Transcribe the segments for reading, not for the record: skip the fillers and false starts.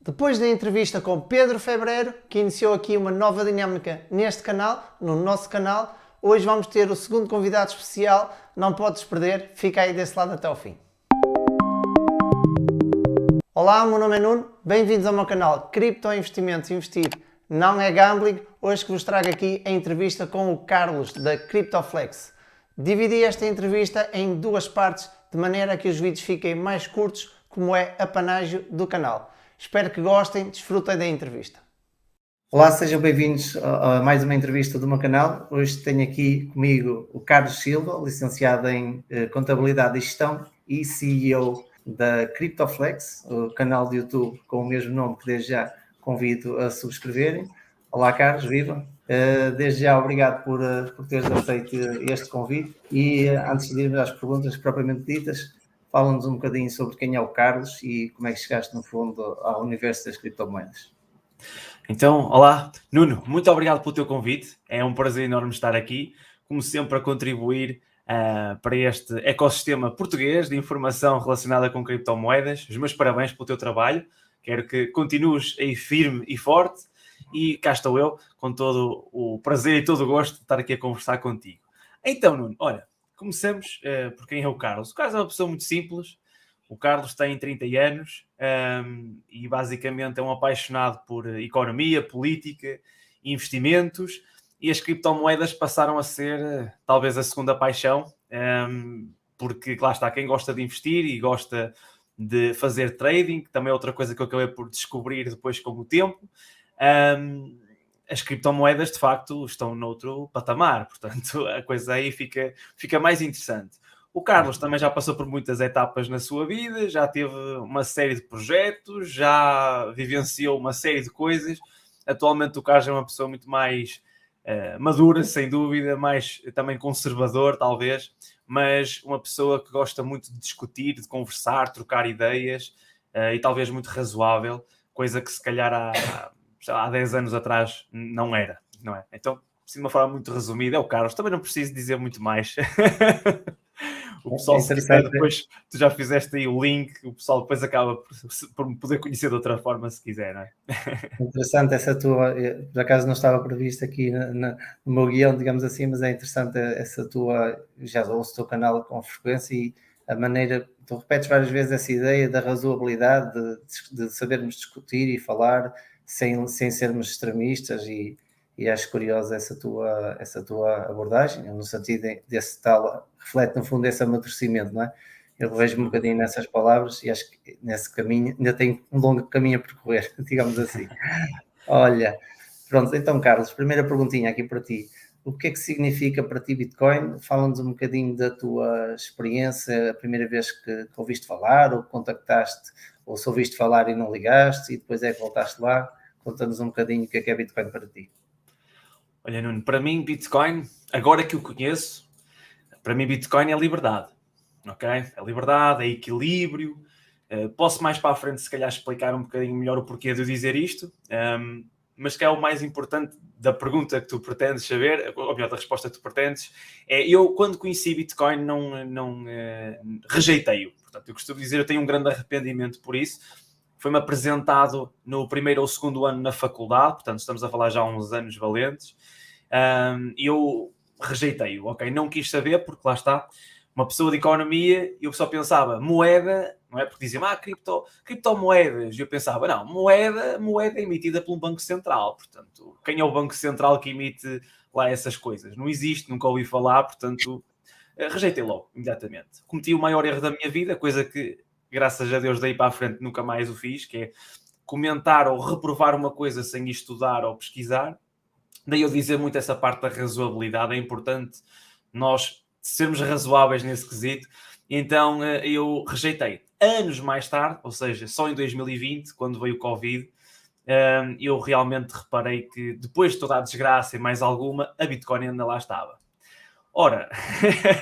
Depois da entrevista com Pedro Febreiro, que iniciou aqui uma nova dinâmica neste canal, no nosso canal, hoje vamos ter o segundo convidado especial. Não podes perder, fica aí desse lado até ao fim. Olá, meu nome é Nuno, bem-vindos ao meu canal Cripto Investimentos Investir Não é Gambling. Hoje que vos trago aqui a entrevista com o Carlos da CryptoFlex. Dividi esta entrevista em duas partes, de maneira que os vídeos fiquem mais curtos, como é a panágio do canal. Espero que gostem, desfrutem da entrevista. Olá, sejam bem-vindos a mais uma entrevista do meu canal. Hoje tenho aqui comigo o Carlos Silva, licenciado em Contabilidade e Gestão e CEO da CryptoFlex, o canal de YouTube com o mesmo nome que desde já convido a subscreverem. Olá, Carlos, viva! Desde já, obrigado por teres aceito este convite e antes de irmos às perguntas propriamente ditas, fala-nos um bocadinho sobre quem é o Carlos e como é que chegaste, no fundo, ao universo das criptomoedas. Então, olá, Nuno, muito obrigado pelo teu convite. É um prazer enorme estar aqui, como sempre, a contribuir para este ecossistema português de informação relacionada com criptomoedas. Os meus parabéns pelo teu trabalho. Quero que continues aí firme e forte. E cá estou eu, com todo o prazer e todo o gosto de estar aqui a conversar contigo. Então, Nuno, olha, comecemos por quem é o Carlos. O Carlos é uma pessoa muito simples. O Carlos tem 30 anos e basicamente é um apaixonado por economia, política, investimentos, e as criptomoedas passaram a ser talvez a segunda paixão, porque lá está, quem gosta de investir e gosta de fazer trading, também é outra coisa que eu acabei por descobrir depois com o tempo. As criptomoedas de facto estão noutro patamar, portanto a coisa aí fica mais interessante. O Carlos também já passou por muitas etapas na sua vida, já teve uma série de projetos, já vivenciou uma série de coisas. Atualmente o Carlos é uma pessoa muito mais madura, sem dúvida, mais também conservador, talvez, mas uma pessoa que gosta muito de discutir, de conversar, trocar ideias e talvez muito razoável, coisa que se calhar há 10 anos atrás não era, não é? Então, de uma forma muito resumida, é o Carlos. Também não preciso dizer muito mais. O pessoal, se quiser, depois tu já fizeste aí o link, o pessoal depois acaba por me poder conhecer de outra forma, se quiser, não é? Interessante essa tua, por acaso não estava previsto aqui no meu guião, digamos assim, mas é interessante essa tua, já ouço o teu canal com frequência e a maneira, tu repetes várias vezes essa ideia da razoabilidade, de sabermos discutir e falar sem sermos extremistas e acho curiosa essa tua abordagem, no sentido desse tal, reflete no fundo esse amadurecimento, não é? Eu vejo um bocadinho nessas palavras e acho que nesse caminho ainda tenho um longo caminho a percorrer, digamos assim. Olha, pronto, então Carlos, primeira perguntinha aqui para ti. O que é que significa para ti Bitcoin? Fala-nos um bocadinho da tua experiência, a primeira vez que ouviste falar, ou que contactaste, ou se ouviste falar e não ligaste, e depois é que voltaste lá. Conta-nos um bocadinho o que é Bitcoin para ti. Olha, Nuno, para mim Bitcoin, agora que o conheço, para mim Bitcoin é liberdade, ok? É liberdade, é equilíbrio. Posso mais para a frente, se calhar, explicar um bocadinho melhor o porquê de eu dizer isto, mas que é o mais importante da pergunta que tu pretendes saber, ou melhor, da resposta que tu pretendes, é eu, quando conheci Bitcoin, não rejeitei-o. Portanto, eu costumo dizer, eu tenho um grande arrependimento por isso. Foi-me apresentado no primeiro ou segundo ano na faculdade, portanto, estamos a falar já há uns anos valentes, e eu rejeitei-o, ok? Não quis saber, porque lá está, uma pessoa de economia, eu só pensava moeda, não é? Porque diziam, criptomoedas. E eu pensava, não, moeda é emitida por um banco central. Portanto, quem é o banco central que emite lá essas coisas? Não existe, nunca ouvi falar, portanto, rejeitei logo, imediatamente. Cometi o maior erro da minha vida, coisa que, graças a Deus, daí para a frente nunca mais o fiz, que é comentar ou reprovar uma coisa sem estudar ou pesquisar. Daí eu dizer muito essa parte da razoabilidade, é importante nós sermos razoáveis nesse quesito. Então eu rejeitei. Anos mais tarde, ou seja, só em 2020, quando veio o Covid, eu realmente reparei que depois de toda a desgraça e mais alguma, a Bitcoin ainda lá estava. Ora,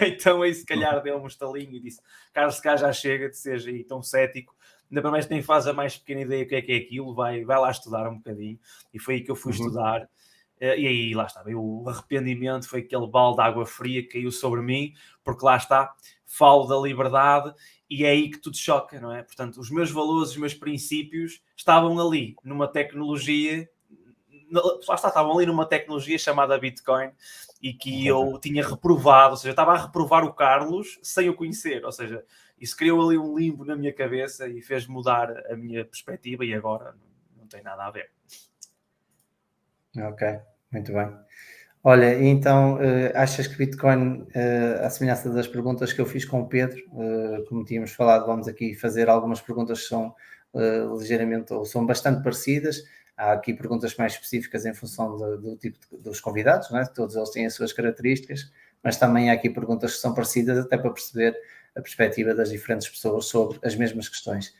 então aí se calhar deu um estalinho e disse, Carlos, se cá já chega de seres aí tão cético, ainda para mais nem faz a mais pequena ideia o que é aquilo, vai lá estudar um bocadinho. E foi aí que eu fui estudar. E aí, lá está, o arrependimento foi aquele balde de água fria que caiu sobre mim, porque lá está, falo da liberdade e é aí que tudo choca, não é? Portanto, os meus valores, os meus princípios estavam ali, numa tecnologia, lá está, estavam ali numa tecnologia chamada Bitcoin e que eu tinha reprovado, ou seja, estava a reprovar o Carlos sem o conhecer, ou seja, isso criou ali um limbo na minha cabeça e fez mudar a minha perspectiva e agora não tem nada a ver. Ok, muito bem. Olha, então achas que Bitcoin, à semelhança das perguntas que eu fiz com o Pedro, como tínhamos falado, vamos aqui fazer algumas perguntas que são ligeiramente ou são bastante parecidas. Há aqui perguntas mais específicas em função do tipo dos convidados, não é? Todos eles têm as suas características, mas também há aqui perguntas que são parecidas até para perceber a perspectiva das diferentes pessoas sobre as mesmas questões.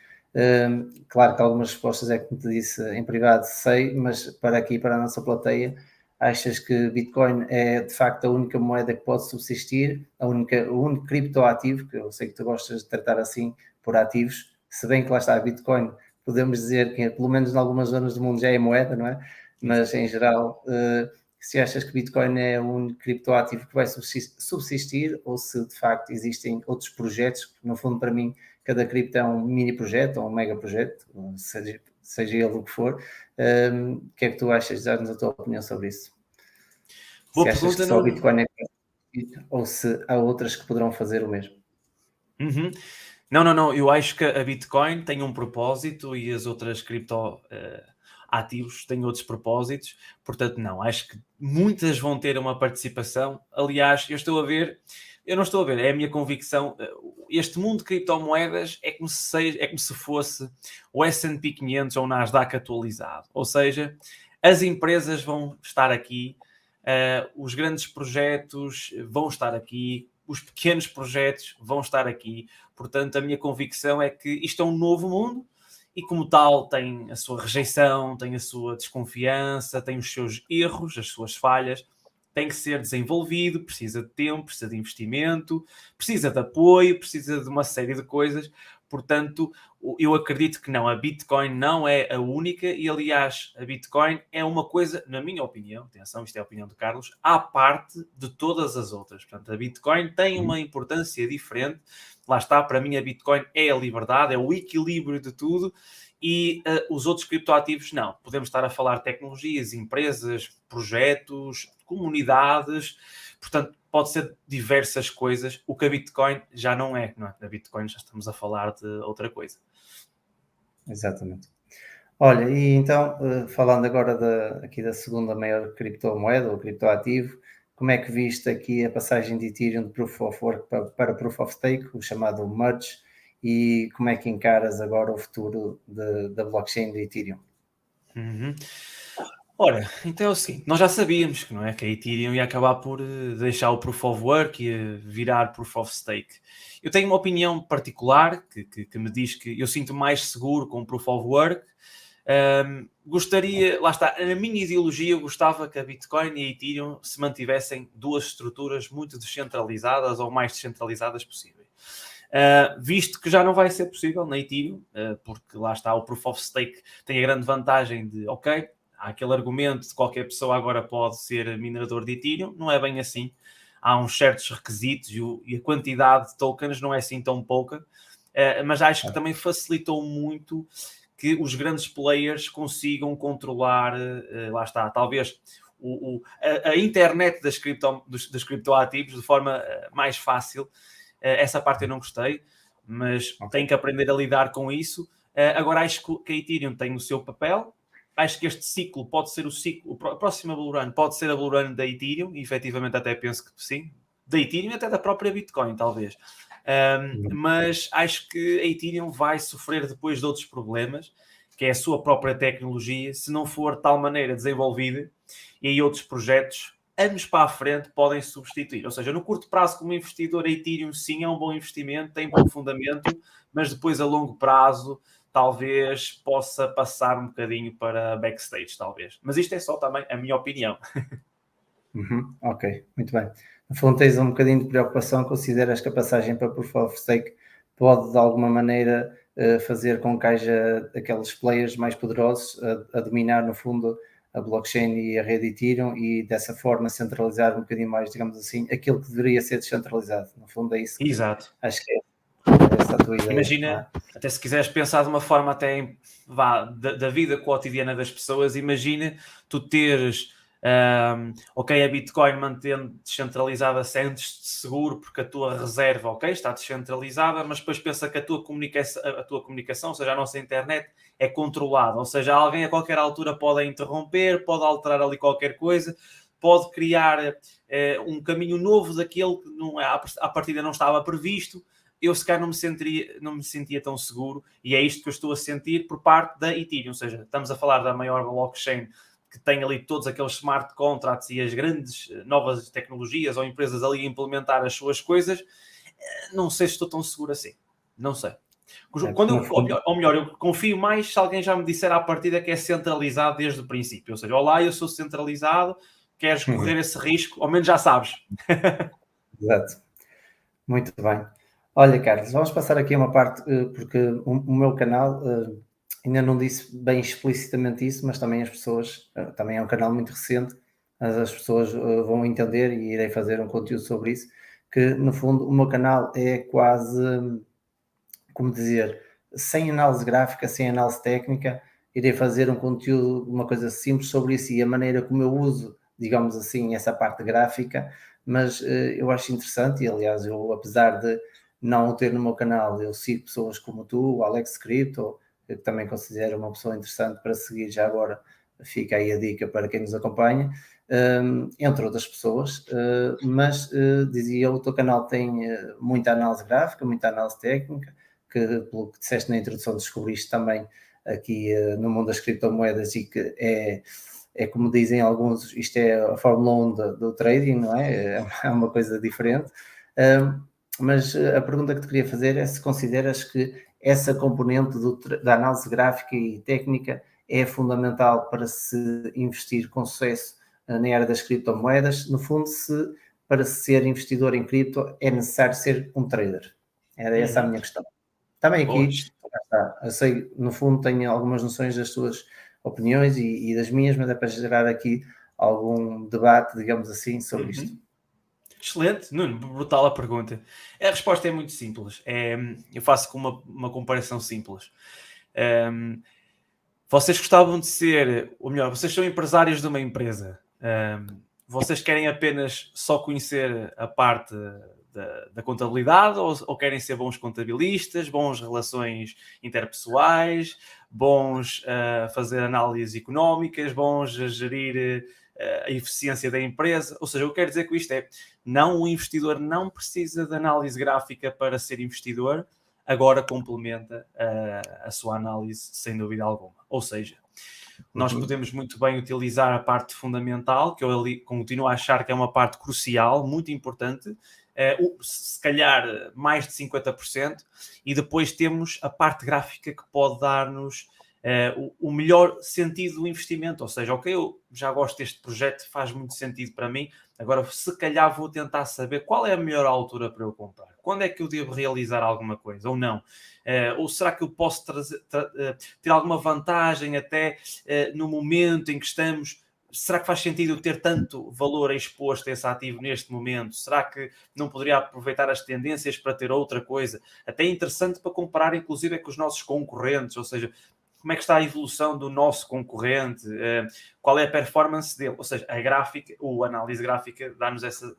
Claro que algumas respostas é como te disse em privado, sei, mas para aqui, para a nossa plateia, achas que Bitcoin é de facto a única moeda que pode subsistir, o único criptoativo, que eu sei que tu gostas de tratar assim por ativos, se bem que lá está Bitcoin, podemos dizer que pelo menos em algumas zonas do mundo já é moeda, não é? Mas em geral, se achas que Bitcoin é o único criptoativo que vai subsistir ou se de facto existem outros projetos, que no fundo para mim cada cripto é um mini projeto ou um mega projeto, seja ele o que for. O que é que tu achas? Dá-nos a tua opinião sobre isso. Boa Se achas pergunta, que só o Nuno. Bitcoin é que ou se há outras que poderão fazer o mesmo. Uhum. Não. Eu acho que a Bitcoin tem um propósito e as outras cripto ativos têm outros propósitos. Portanto, não. Acho que muitas vão ter uma participação. Aliás, eu não estou a ver, é a minha convicção. Este mundo de criptomoedas é como se fosse o S&P 500 ou o Nasdaq atualizado. Ou seja, as empresas vão estar aqui, os grandes projetos vão estar aqui, os pequenos projetos vão estar aqui. Portanto, a minha convicção é que isto é um novo mundo e, como tal, tem a sua rejeição, tem a sua desconfiança, tem os seus erros, as suas falhas. Tem que ser desenvolvido, precisa de tempo, precisa de investimento, precisa de apoio, precisa de uma série de coisas. Portanto, eu acredito que não, a Bitcoin não é a única e, aliás, a Bitcoin é uma coisa, na minha opinião, atenção, isto é a opinião de Carlos, à parte de todas as outras. Portanto, a Bitcoin tem uma importância diferente. Lá está, para mim a Bitcoin é a liberdade, é o equilíbrio de tudo e os outros criptoativos não. Podemos estar a falar de tecnologias, empresas, projetos, comunidades, portanto, pode ser diversas coisas. O que a Bitcoin já não é, não é? Na Bitcoin já estamos a falar de outra coisa. Exatamente. Olha, e então, falando agora aqui da segunda maior criptomoeda ou criptoativo, como é que viste aqui a passagem de Ethereum de Proof of Work para Proof of Stake, o chamado Merge, e como é que encaras agora o futuro da blockchain de Ethereum? Uhum. Ora, então é o seguinte, nós já sabíamos que, não é, que a Ethereum ia acabar por deixar o Proof of Work e virar Proof of Stake. Eu tenho uma opinião particular que me diz que eu sinto mais seguro com o Proof of Work. Gostaria, lá está, na minha ideologia eu gostava que a Bitcoin e a Ethereum se mantivessem duas estruturas muito descentralizadas ou mais descentralizadas possíveis. Visto que já não vai ser possível na Ethereum, porque lá está, o Proof of Stake tem a grande vantagem de, ok, há aquele argumento de qualquer pessoa agora pode ser minerador de Ethereum, não é bem assim. Há uns certos requisitos e a quantidade de tokens não é assim tão pouca, mas acho que também facilitou muito que os grandes players consigam controlar, lá está, talvez a internet das criptoativos de forma mais fácil. Essa parte eu não gostei, mas tem que aprender a lidar com isso. Agora acho que a Ethereum tem o seu papel. Acho que este ciclo pode ser a próxima Bull Run pode ser a Bull Run da Ethereum, e efetivamente até penso que sim, da Ethereum e até da própria Bitcoin, talvez. Mas acho que a Ethereum vai sofrer depois de outros problemas, que é a sua própria tecnologia, se não for de tal maneira desenvolvida, e aí outros projetos, anos para a frente, podem substituir. Ou seja, no curto prazo, como investidor, a Ethereum sim é um bom investimento, tem bom fundamento, mas depois a longo prazo talvez possa passar um bocadinho para backstage, talvez. Mas isto é só também a minha opinião. Ok, muito bem. No fundo tens um bocadinho de preocupação, consideras que a passagem para Proof of Stake pode de alguma maneira fazer com que haja aqueles players mais poderosos a dominar no fundo a blockchain e a rede Ethereum e dessa forma centralizar um bocadinho mais, digamos assim, aquilo que deveria ser descentralizado. No fundo é isso que Exato. acho que é essa a tua ideia. Imagina, até se quiseres pensar de uma forma até da vida cotidiana das pessoas, imagina tu teres, ok, a Bitcoin mantendo descentralizada, sentes-te seguro porque a tua reserva, ok, está descentralizada, mas depois pensa que a tua comunicação, ou seja, a nossa internet, é controlada, ou seja, alguém a qualquer altura pode interromper, pode alterar ali qualquer coisa, pode criar um caminho novo daquele que à partida não estava previsto. Eu se calhar não me sentia tão seguro, e é isto que eu estou a sentir por parte da Ethereum, ou seja, estamos a falar da maior blockchain que tem ali todos aqueles smart contracts e as grandes novas tecnologias ou empresas ali a implementar as suas coisas. Não sei se estou tão seguro assim, não sei. Ou melhor, eu confio mais se alguém já me disser à partida que é centralizado desde o princípio, ou seja, olá, eu sou centralizado, queres correr esse risco, ao menos já sabes. Exato. Muito bem. Olha, Carlos, vamos passar aqui a uma parte, porque o meu canal ainda não disse bem explicitamente isso, mas também as pessoas, também é um canal muito recente, mas as pessoas vão entender e irei fazer um conteúdo sobre isso, que no fundo o meu canal é quase, como dizer, sem análise gráfica, sem análise técnica, irei fazer um conteúdo, uma coisa simples sobre isso e a maneira como eu uso, digamos assim, essa parte gráfica, mas eu acho interessante e aliás eu, apesar de não o ter no meu canal, eu sigo pessoas como tu, o Alex Crypto, que também considero uma pessoa interessante para seguir já agora, fica aí a dica para quem nos acompanha, entre outras pessoas, mas dizia eu, o teu canal tem muita análise gráfica, muita análise técnica, que pelo que disseste na introdução descobriste também aqui no mundo das criptomoedas e que é como dizem alguns, isto é a Fórmula 1 do trading, não é? É uma coisa diferente. Mas a pergunta que te queria fazer é se consideras que essa componente da análise gráfica e técnica é fundamental para se investir com sucesso na área das criptomoedas. No fundo, se para ser investidor em cripto é necessário ser um trader. Era essa a minha questão. Também aqui, eu sei, no fundo tenho algumas noções das tuas opiniões e das minhas, mas é para gerar aqui algum debate, digamos assim, sobre isto. Excelente, Nuno, brutal a pergunta. A resposta é muito simples. Eu faço com uma comparação simples. Vocês gostavam de ser, ou melhor, vocês são empresários de uma empresa. Vocês querem apenas só conhecer a parte da contabilidade ou querem ser bons contabilistas, bons relações interpessoais, bons a fazer análises económicas, bons a gerir a eficiência da empresa? Ou seja, eu quero dizer com isto não, o investidor não precisa de análise gráfica para ser investidor, agora complementa a sua análise sem dúvida alguma. Ou seja, nós podemos muito bem utilizar a parte fundamental, que eu continuo a achar que é uma parte crucial, muito importante, se calhar mais de 50%, e depois temos a parte gráfica que pode dar-nos o melhor sentido do investimento. Ou seja, ok, eu já gosto deste projeto, faz muito sentido para mim, agora se calhar vou tentar saber qual é a melhor altura para eu comprar. Quando é que eu devo realizar alguma coisa ou não? Ou será que eu posso ter alguma vantagem até no momento em que estamos? Será que faz sentido eu ter tanto valor exposto a esse ativo neste momento? Será que não poderia aproveitar as tendências para ter outra coisa? Até é interessante para comparar, inclusive, com os nossos concorrentes, ou seja, como é que está a evolução do nosso concorrente, qual é a performance dele, ou seja, a análise gráfica dá-nos essa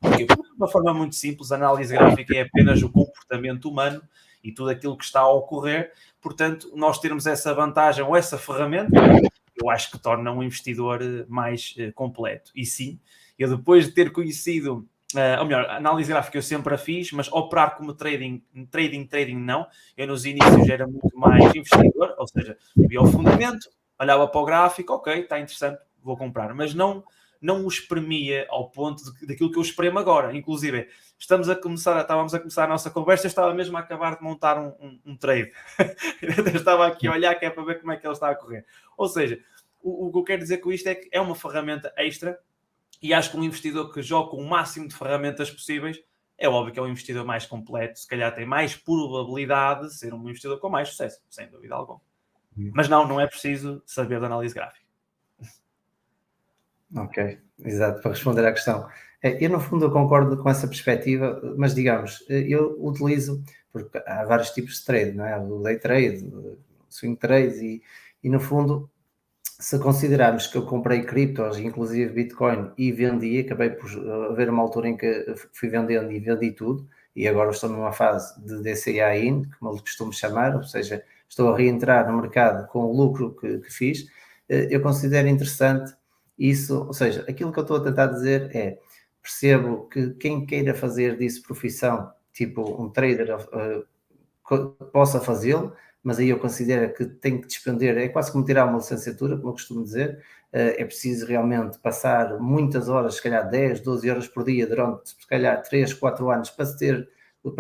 porque, de uma forma muito simples, a análise gráfica é apenas o comportamento humano e tudo aquilo que está a ocorrer, portanto, nós termos essa vantagem ou essa ferramenta, eu acho que torna um investidor mais completo. E sim, eu depois de ter conhecido, ou melhor, a análise gráfica eu sempre a fiz, mas operar como trading não. Eu nos inícios era muito mais investidor, ou seja, via o fundamento, olhava para o gráfico, ok, está interessante, vou comprar, mas não o espremia ao ponto daquilo que eu espremo agora. Inclusive, estávamos a começar a nossa conversa, eu estava mesmo a acabar de montar um trade. Eu estava aqui a olhar que é para ver como é que ele está a correr. Ou seja, o que eu quero dizer com isto é que é uma ferramenta extra e acho que um investidor que joga com o máximo de ferramentas possíveis é óbvio que é um investidor mais completo, se calhar tem mais probabilidade de ser um investidor com mais sucesso, sem dúvida alguma. Mas não é preciso saber de análise gráfica. Ok, exato, para responder à questão. Eu, no fundo, eu concordo com essa perspectiva, mas, digamos, eu utilizo, porque há vários tipos de trade, não é? O day trade, o swing trade, e no fundo, se considerarmos que eu comprei criptos, inclusive Bitcoin, e vendi, acabei por haver uma altura em que fui vendendo e vendi tudo, e agora estou numa fase de DCA in, como eu costumo chamar, ou seja, estou a reentrar no mercado com o lucro que fiz. Eu considero interessante isso, ou seja, aquilo que eu estou a tentar dizer é, percebo que quem queira fazer disso profissão, tipo um trader, possa fazê-lo, mas aí eu considero que tem que despender, é quase como tirar uma licenciatura, como eu costumo dizer, é preciso realmente passar muitas horas, se calhar 10, 12 horas por dia, durante se calhar 3, 4 anos, para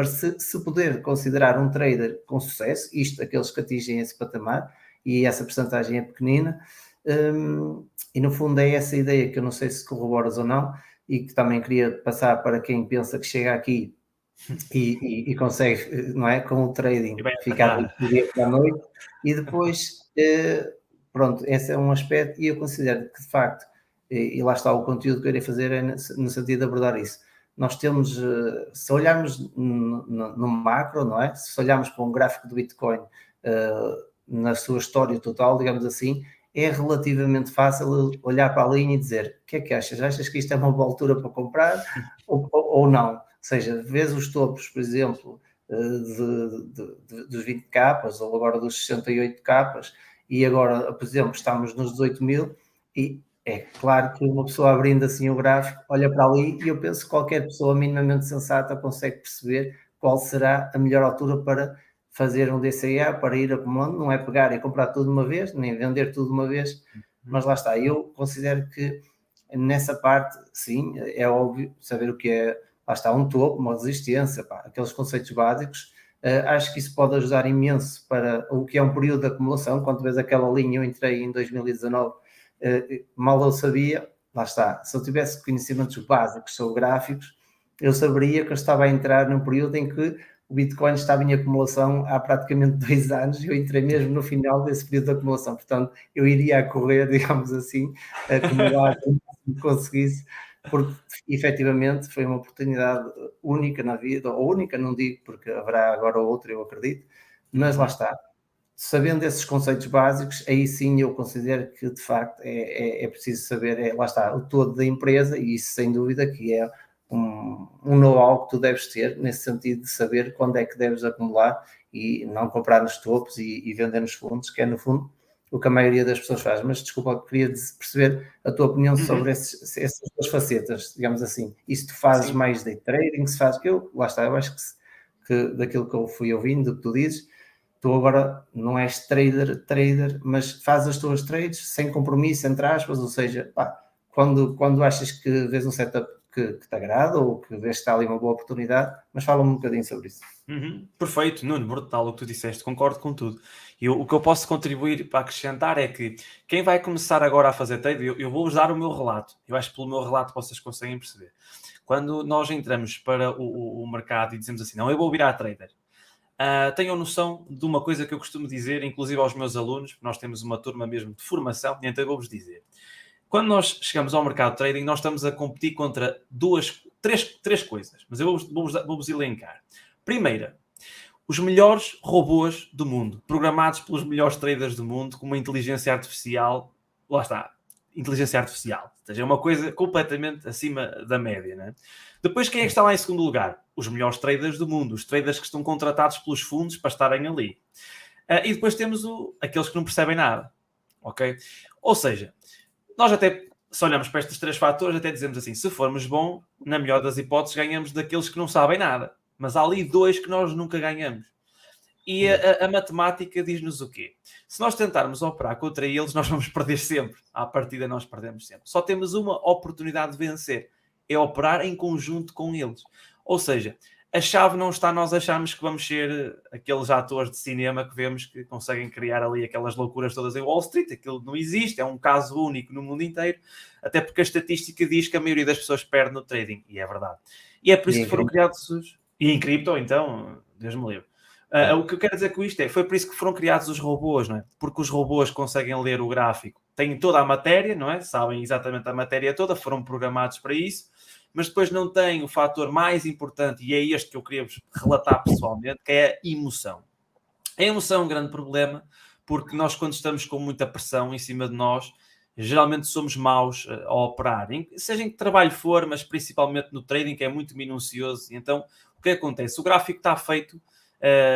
se poder considerar um trader com sucesso, isto aqueles que atingem esse patamar, e essa porcentagem é pequenina, e no fundo é essa ideia que eu não sei se corroboras ou não, e que também queria passar para quem pensa que chega aqui e consegue, não é, com o trading, ficar do dia para a noite, e depois, pronto, esse é um aspecto, e eu considero que de facto, e lá está o conteúdo que eu irei fazer, é no sentido de abordar isso. Nós temos, se olharmos no macro, não é? Se olharmos para um gráfico do Bitcoin na sua história total, digamos assim, é relativamente fácil olhar para a linha e dizer, o que é que achas? Achas que isto é uma boa altura para comprar ou não? Ou seja, vês os topos, por exemplo, dos 20 capas ou agora dos 68 capas e agora, por exemplo, estamos nos 18 mil e é claro que uma pessoa abrindo assim o gráfico olha para ali e eu penso que qualquer pessoa minimamente sensata consegue perceber qual será a melhor altura para fazer um DCA, para ir acumulando, não é pegar e comprar tudo de uma vez, nem vender tudo de uma vez, mas lá está, eu considero que nessa parte, sim, é óbvio saber o que é, lá está, um topo, uma resistência, pá, aqueles conceitos básicos. Acho que isso pode ajudar imenso para o que é um período de acumulação. Quando vês aquela linha, eu entrei em 2019, mal eu sabia, lá está, se eu tivesse conhecimentos básicos sobre gráficos, eu saberia que eu estava a entrar num período em que o Bitcoin estava em acumulação há praticamente 2 anos, eu entrei mesmo no final desse período de acumulação, portanto eu iria a correr, digamos assim, a acumular o que conseguisse, porque efetivamente foi uma oportunidade única na vida, ou única não digo, porque haverá agora outra, eu acredito, mas lá está. Sabendo esses conceitos básicos, aí sim eu considero que de facto é preciso saber, lá está, o todo da empresa, e isso sem dúvida que é um know-how que tu deves ter, nesse sentido de saber quando é que deves acumular e não comprar nos topos e vender nos fundos, que é no fundo o que a maioria das pessoas faz. Mas desculpa, queria perceber a tua opinião sobre essas duas facetas, digamos assim. E se tu fazes mais day trading, se fazes, lá está, eu acho que daquilo que eu fui ouvindo, do que tu dizes, tu agora não és trader, mas fazes as tuas trades sem compromisso, entre aspas, ou seja, pá, quando achas que vês um setup que te agrada ou que vês que está ali uma boa oportunidade, mas fala-me um bocadinho sobre isso. Perfeito, Nuno, brutal o que tu disseste, concordo com tudo. E o que eu posso contribuir para acrescentar é que quem vai começar agora a fazer trade, eu vou-vos dar o meu relato. Eu acho que pelo meu relato vocês conseguem perceber. Quando nós entramos para o mercado e dizemos assim, não, eu vou virar trader, tenham noção de uma coisa que eu costumo dizer, inclusive aos meus alunos, porque nós temos uma turma mesmo de formação, e então eu vou-vos dizer. Quando nós chegamos ao mercado de trading, nós estamos a competir contra três coisas, mas eu vou-vos elencar. Primeira, os melhores robôs do mundo, programados pelos melhores traders do mundo, com uma inteligência artificial, lá está, inteligência artificial, ou seja, é uma coisa completamente acima da média, né? Depois, quem é que está lá em segundo lugar? Os melhores traders do mundo, os traders que estão contratados pelos fundos para estarem ali. E depois temos aqueles que não percebem nada, ok? Ou seja, nós até, se olharmos para estes 3 fatores, até dizemos assim, se formos bom, na melhor das hipóteses, ganhamos daqueles que não sabem nada. Mas há ali 2 que nós nunca ganhamos. E a matemática diz-nos o quê? Se nós tentarmos operar contra eles, nós vamos perder sempre. À partida nós perdemos sempre. Só temos uma oportunidade de vencer. É operar em conjunto com eles. Ou seja, a chave não está nós acharmos que vamos ser aqueles atores de cinema que vemos que conseguem criar ali aquelas loucuras todas em Wall Street. Aquilo não existe, é um caso único no mundo inteiro, até porque a estatística diz que a maioria das pessoas perde no trading, e é verdade. E é por isso que foram criados os... E em cripto, então, Deus me livre. O que eu quero dizer com isto foi por isso que foram criados os robôs, não é? Porque os robôs conseguem ler o gráfico, têm toda a matéria, não é? Sabem exatamente a matéria toda, foram programados para isso, mas depois não tem o fator mais importante, e é este que eu queria vos relatar pessoalmente, que é a emoção. A emoção é um grande problema, porque nós, quando estamos com muita pressão em cima de nós, geralmente somos maus a operar, seja em que trabalho for, mas principalmente no trading, que é muito minucioso. E então, o que acontece? O gráfico está feito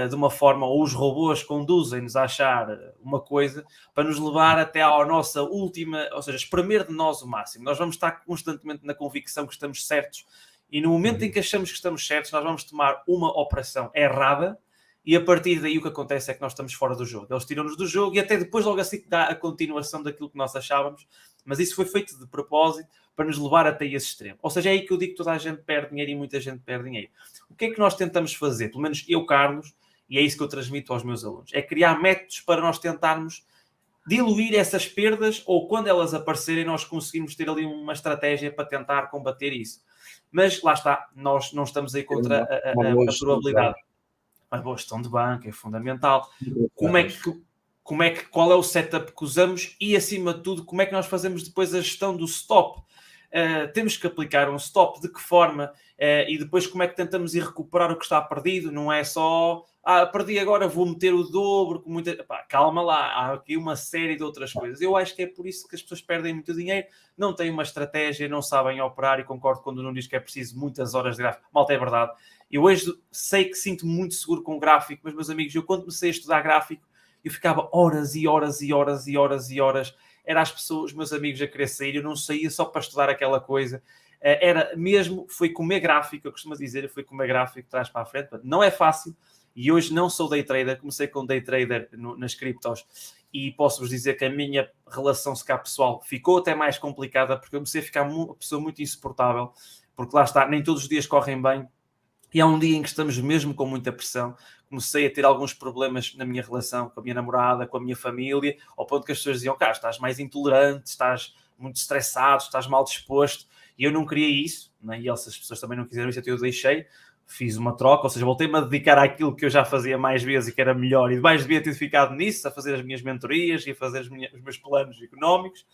de uma forma, ou os robôs conduzem-nos a achar uma coisa para nos levar até à nossa última, ou seja, espremer de nós o máximo. Nós vamos estar constantemente na convicção que estamos certos, e no momento em que achamos que estamos certos, nós vamos tomar uma operação errada, e a partir daí o que acontece é que nós estamos fora do jogo. Eles tiram-nos do jogo e até depois logo assim dá a continuação daquilo que nós achávamos, mas isso foi feito de propósito para nos levar até esse extremo. Ou seja, é aí que eu digo que toda a gente perde dinheiro e muita gente perde dinheiro. O que é que nós tentamos fazer? Pelo menos eu, Carlos, e é isso que eu transmito aos meus alunos, é criar métodos para nós tentarmos diluir essas perdas, ou quando elas aparecerem nós conseguimos ter ali uma estratégia para tentar combater isso. Mas lá está, nós não estamos aí contra a probabilidade. A boa gestão de banco é fundamental. Qual é o setup que usamos e, acima de tudo, como é que nós fazemos depois a gestão do stop? Temos que aplicar um stop, de que forma? E depois como é que tentamos ir recuperar o que está perdido? Não é só, perdi agora, vou meter o dobro. Calma lá, há aqui uma série de outras coisas. Eu acho que é por isso que as pessoas perdem muito dinheiro, não têm uma estratégia, não sabem operar, e concordo quando o Nuno diz que é preciso muitas horas de gráfico. Malta, é verdade. Eu hoje sei que sinto muito seguro com o gráfico, mas, meus amigos, eu quando comecei a estudar gráfico, eu ficava horas e horas e horas e horas e horas. Era as pessoas, meus amigos, a querer sair. Eu não saía só para estudar aquela coisa. Era mesmo, foi comer gráfico, eu costumo dizer, foi comer gráfico de trás para a frente. Não é fácil. E hoje não sou day trader. Comecei com day trader nas criptos. E posso-vos dizer que a minha relação, se cá pessoal, ficou até mais complicada, porque eu comecei a ficar uma pessoa muito insuportável. Porque lá está, nem todos os dias correm bem. E há um dia em que estamos mesmo com muita pressão. Comecei a ter alguns problemas na minha relação com a minha namorada, com a minha família, ao ponto que as pessoas diziam, cara, estás mais intolerante, estás muito estressado, estás mal disposto. E eu não queria isso, né? E essas pessoas também não quiseram isso, até eu deixei, fiz uma troca, ou seja, voltei-me a dedicar àquilo que eu já fazia mais vezes e que era melhor, e mais devia ter ficado nisso, a fazer as minhas mentorias e a fazer os meus planos económicos.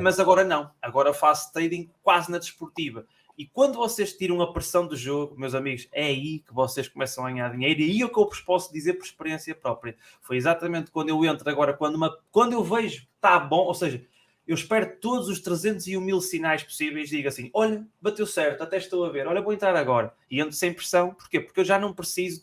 Mas agora não, agora faço trading quase na desportiva. E quando vocês tiram a pressão do jogo, meus amigos, é aí que vocês começam a ganhar dinheiro. E aí é o que eu vos posso dizer por experiência própria. Foi exatamente quando eu entro agora, quando eu vejo que está bom, ou seja, eu espero todos os 300 e 1.000 sinais possíveis e digo assim, olha, bateu certo, até estou a ver, olha, vou entrar agora. E entro sem pressão. Porquê? Porque eu já não preciso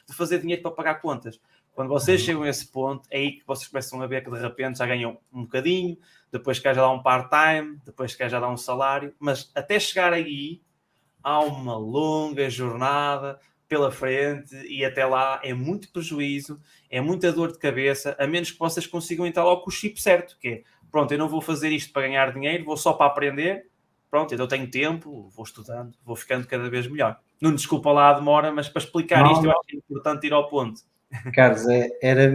de fazer dinheiro para pagar contas. Quando vocês chegam a esse ponto, é aí que vocês começam a ver que de repente já ganham um bocadinho, depois quer já dar um part-time, depois quer já dar um salário, mas até chegar aí há uma longa jornada pela frente e até lá é muito prejuízo, é muita dor de cabeça, a menos que vocês consigam entrar logo com o chip certo, que é, pronto, eu não vou fazer isto para ganhar dinheiro, vou só para aprender, pronto, então tenho tempo, vou estudando, vou ficando cada vez melhor. Não desculpa lá a demora, mas para explicar isto eu acho que é importante ir ao ponto. Carlos, era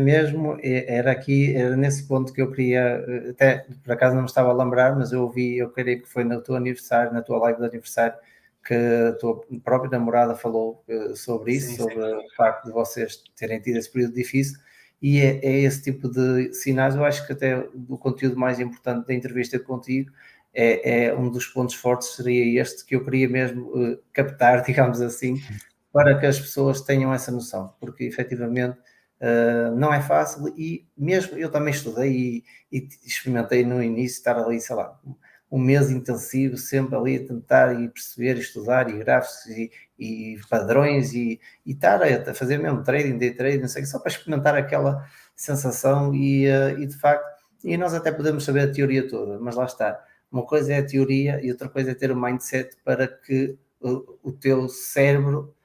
nesse ponto que eu queria, até por acaso não me estava a lembrar, mas eu creio que foi no teu aniversário, na tua live de aniversário, que a tua própria namorada falou sobre isso, sobre o facto de vocês terem tido esse período difícil, e é esse tipo de sinais. Eu acho que até o conteúdo mais importante da entrevista contigo é um dos pontos fortes, seria este, que eu queria mesmo captar, digamos assim, para que as pessoas tenham essa noção, porque efetivamente não é fácil, e mesmo eu também estudei e experimentei no início estar ali, sei lá, um mês intensivo, sempre ali a tentar e perceber, estudar, e gráficos e padrões, e estar a fazer mesmo trading, day trading, não sei, só para experimentar aquela sensação, e de facto, e nós até podemos saber a teoria toda, mas lá está, uma coisa é a teoria e outra coisa é ter o mindset para que o teu cérebro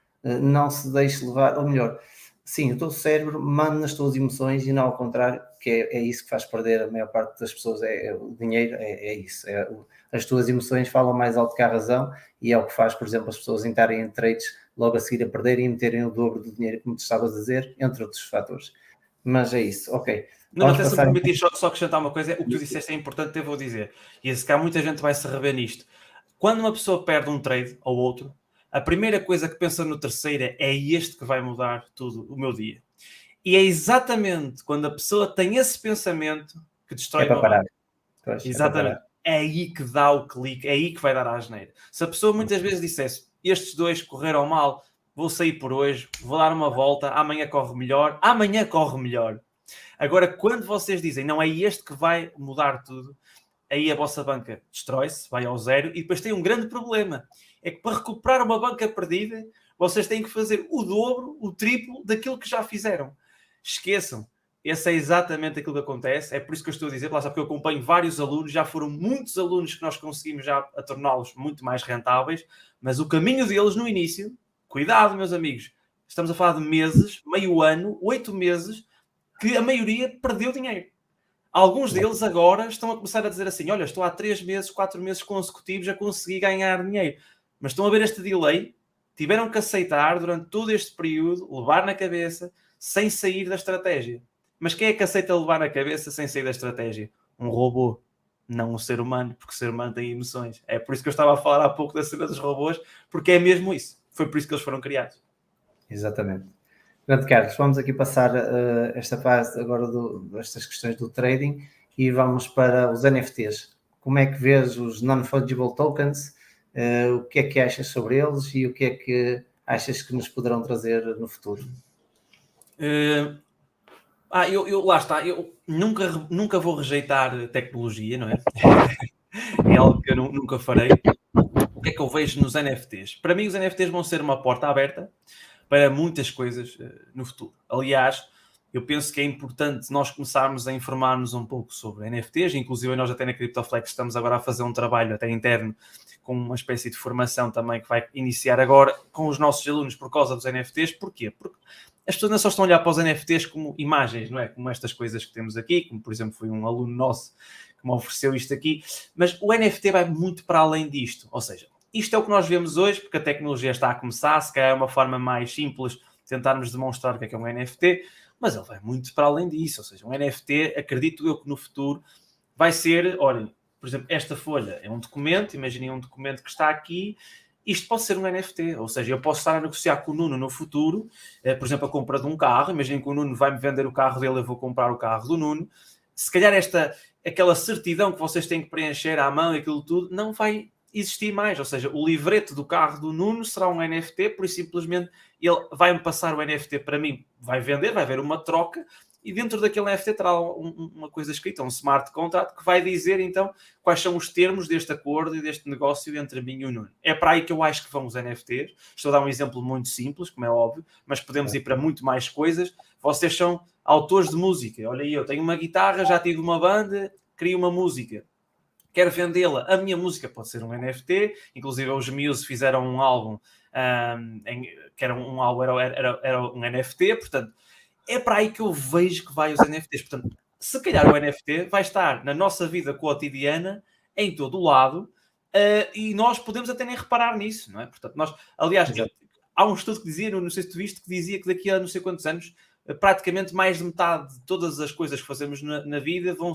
não se deixe levar, ou melhor, sim, o teu cérebro manda nas tuas emoções e não ao contrário, que é isso que faz perder a maior parte das pessoas, o dinheiro, é isso, as tuas emoções falam mais alto que a razão, e é o que faz, por exemplo, as pessoas entrarem em trades logo a seguir a perderem e meterem o dobro do dinheiro, como tu estavas a dizer, entre outros fatores. Mas é isso, ok. Não, até se me permitir só acrescentar uma coisa, o que tu disseste é importante, eu vou dizer, e se cá muita gente vai se rever nisto. Quando uma pessoa perde um trade ou outro, a primeira coisa que pensa no terceiro é este que vai mudar tudo o meu dia. E é exatamente quando a pessoa tem esse pensamento que destrói para parar. Exatamente. é aí que dá o clique, é aí que vai dar a asneira. Se a pessoa muitas vezes dissesse, estes dois correram mal, vou sair por hoje, vou dar uma volta, amanhã corre melhor. Agora, quando vocês dizem, não é este que vai mudar tudo, aí a vossa banca destrói-se, vai ao zero, e depois tem um grande problema. É que para recuperar uma banca perdida, vocês têm que fazer o dobro, o triplo daquilo que já fizeram. Esqueçam. Esse é exatamente aquilo que acontece. É por isso que eu estou a dizer, lá sabe, porque eu acompanho vários alunos, já foram muitos alunos que nós conseguimos já a torná-los muito mais rentáveis, mas o caminho deles no início, cuidado, meus amigos, estamos a falar de meses, meio ano, 8 meses, que a maioria perdeu dinheiro. Alguns deles agora estão a começar a dizer assim, olha, estou há 3 meses, 4 meses consecutivos a conseguir ganhar dinheiro. Mas estão a ver este delay, tiveram que aceitar durante todo este período, levar na cabeça, sem sair da estratégia. Mas quem é que aceita levar na cabeça sem sair da estratégia? Um robô, não um ser humano, porque o ser humano tem emoções. É por isso que eu estava a falar há pouco da cena dos robôs, porque é mesmo isso. Foi por isso que eles foram criados. Exatamente. Grande Carlos, vamos aqui passar esta fase agora destas questões do trading e vamos para os NFTs. Como é que vês os Non-Fungible Tokens? O que é que achas sobre eles e o que é que achas que nos poderão trazer no futuro? Lá está, eu nunca vou rejeitar tecnologia, não é? É algo que eu nunca farei. O que é que eu vejo nos NFTs? Para mim, os NFTs vão ser uma porta aberta para muitas coisas no futuro. Aliás, eu penso que é importante nós começarmos a informar-nos um pouco sobre NFTs, inclusive nós até na CryptoFlex estamos agora a fazer um trabalho até interno com uma espécie de formação também que vai iniciar agora com os nossos alunos por causa dos NFTs. Porquê? Porque as pessoas não só estão a olhar para os NFTs como imagens, não é? Como estas coisas que temos aqui, como por exemplo foi um aluno nosso que me ofereceu isto aqui, mas o NFT vai muito para além disto, ou seja, isto é o que nós vemos hoje, porque a tecnologia está a começar, se calhar é uma forma mais simples de tentarmos demonstrar o que é um NFT, mas ele vai muito para além disso, ou seja, um NFT, acredito eu que no futuro vai ser, olhem, por exemplo, esta folha é um documento, imaginem um documento que está aqui, isto pode ser um NFT, ou seja, eu posso estar a negociar com o Nuno no futuro, por exemplo, a compra de um carro, imaginem que o Nuno vai-me vender o carro dele, eu vou comprar o carro do Nuno, se calhar aquela certidão que vocês têm que preencher à mão e aquilo tudo, não vai existir mais, ou seja, o livreto do carro do Nuno será um NFT, por isso simplesmente ele vai-me passar o NFT para mim, vai vender, vai haver uma troca, e dentro daquele NFT terá uma coisa escrita, um smart contract, que vai dizer então quais são os termos deste acordo e deste negócio entre mim e o Nuno. É para aí que eu acho que vão os NFTs. Estou a dar um exemplo muito simples, como é óbvio, mas podemos ir para muito mais coisas. Vocês são autores de música. Olha aí, eu tenho uma guitarra, já tive uma banda, crio uma música. Quero vendê-la. A minha música pode ser um NFT. Inclusive, os Muse fizeram um álbum que era um álbum, era um NFT. Portanto, é para aí que eu vejo que vai os NFTs. Portanto, se calhar o NFT vai estar na nossa vida cotidiana, em todo o lado, e nós podemos até nem reparar nisso, não é? Portanto, aliás, há um estudo que dizia, não sei se tu viste, que dizia que daqui a não sei quantos anos, praticamente mais de metade de todas as coisas que fazemos na vida vão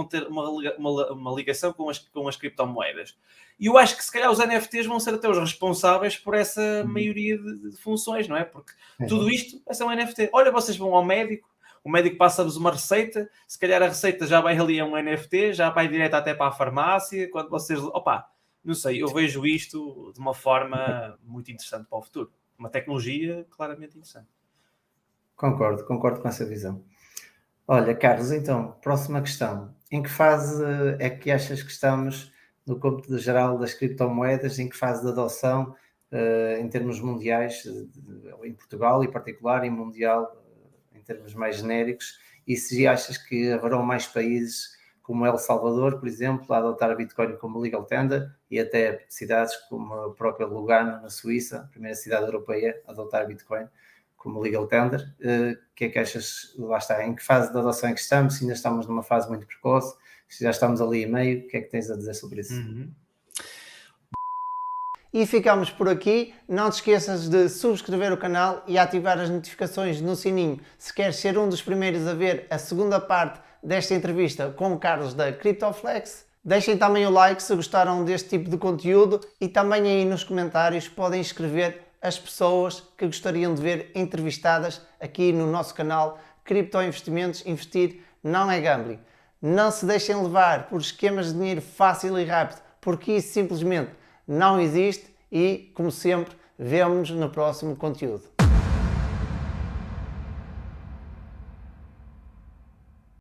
ter uma ligação com as criptomoedas. E eu acho que se calhar os NFTs vão ser até os responsáveis por essa maioria de funções, não é? Porque tudo isto é um NFT. Olha, vocês vão ao médico, o médico passa-vos uma receita, se calhar a receita já vai ali a um NFT, já vai direto até para a farmácia, quando vocês... não sei, eu vejo isto de uma forma muito interessante para o futuro. Uma tecnologia claramente interessante. Concordo com essa visão. Olha, Carlos, então, próxima questão. Em que fase é que achas que estamos no cômputo geral das criptomoedas? Em que fase de adoção, em termos mundiais, em Portugal em particular, e mundial, em termos mais genéricos? E se achas que haverão mais países como El Salvador, por exemplo, a adotar a Bitcoin como legal tender, e até cidades como a própria Lugano, na Suíça, a primeira cidade europeia a adotar Bitcoin como legal tender? O que é que achas, lá está, em que fase de adoção é que estamos? Se ainda estamos numa fase muito precoce, se já estamos ali em meio, o que é que tens a dizer sobre isso? E ficamos por aqui. Não te esqueças de subscrever o canal e ativar as notificações no sininho se queres ser um dos primeiros a ver a segunda parte desta entrevista com o Carlos da CryptoFlex. Deixem também o like se gostaram deste tipo de conteúdo e também aí nos comentários podem escrever as pessoas que gostariam de ver entrevistadas aqui no nosso canal Cripto Investimentos. Investir não é gambling. Não se deixem levar por esquemas de dinheiro fácil e rápido, porque isso simplesmente não existe e, como sempre, vemo-nos no próximo conteúdo.